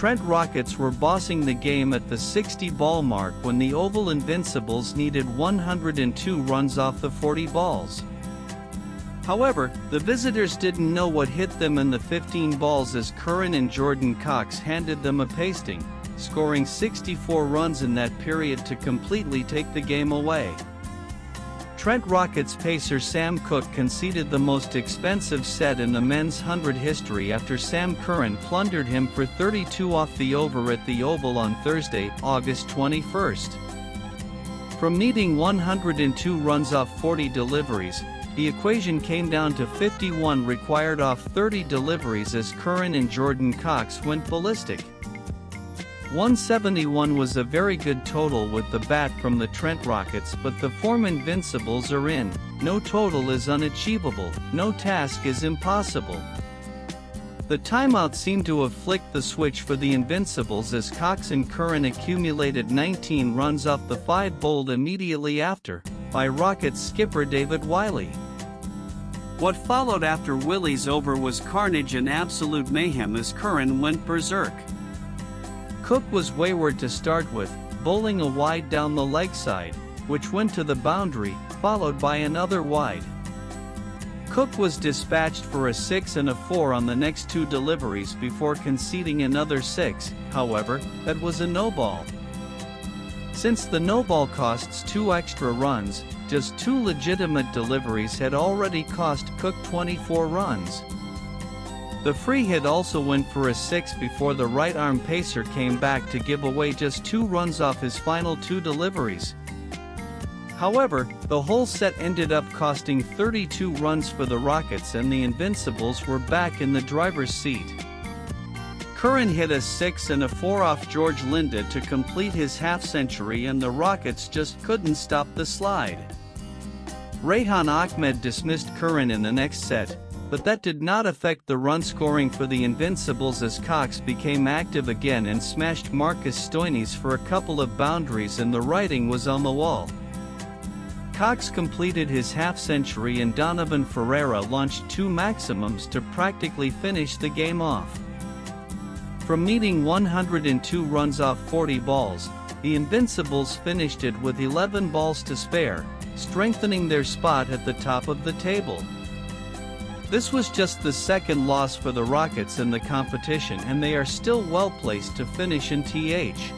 Trent Rockets were bossing the game at the 60-ball mark when the Oval Invincibles needed 102 runs off the 40 balls. However, the visitors didn't know what hit them in the 15 balls as Curran and Jordan Cox handed them a pasting, scoring 64 runs in that period to completely take the game away. Trent Rockets pacer Sam Cooke conceded the most expensive set in the men's 100 history after Sam Curran plundered him for 32 off the over at the Oval on Thursday, August 21st. From needing 102 runs off 40 deliveries, the equation came down to 51 required off 30 deliveries as Curran and Jordan Cox went ballistic. 171 was a very good total with the bat from the Trent Rockets, but the form Invincibles are in. No total is unachievable, no task is impossible. The timeout seemed to have flicked the switch for the Invincibles as Cox and Curran accumulated 19 runs off the 5 bowled immediately after, by Rockets skipper David Wiley. What followed after Willie's over was carnage and absolute mayhem as Curran went berserk. Cooke was wayward to start with, bowling a wide down the leg side, which went to the boundary, followed by another wide. Cooke was dispatched for a 6 and a 4 on the next 2 deliveries before conceding another 6, however, that was a no-ball. Since the no-ball costs 2 extra runs, just 2 legitimate deliveries had already cost Cooke 24 runs. The free hit also went for a 6 before the right-arm pacer came back to give away just 2 runs off his final 2 deliveries. However, the whole set ended up costing 32 runs for the Rockets and the Invincibles were back in the driver's seat. Curran hit a 6 and a 4 off George Linda to complete his half-century and the Rockets just couldn't stop the slide. Rehan Ahmed dismissed Curran in the next set, but that did not affect the run scoring for the Invincibles as Cox became active again and smashed Marcus Stoinis for a couple of boundaries and the writing was on the wall. Cox completed his half-century and Donovan Ferreira launched 2 maximums to practically finish the game off. From needing 102 runs off 40 balls, the Invincibles finished it with 11 balls to spare, strengthening their spot at the top of the table. This was just the second loss for the Rockets in the competition and they are still well placed to finish in TH.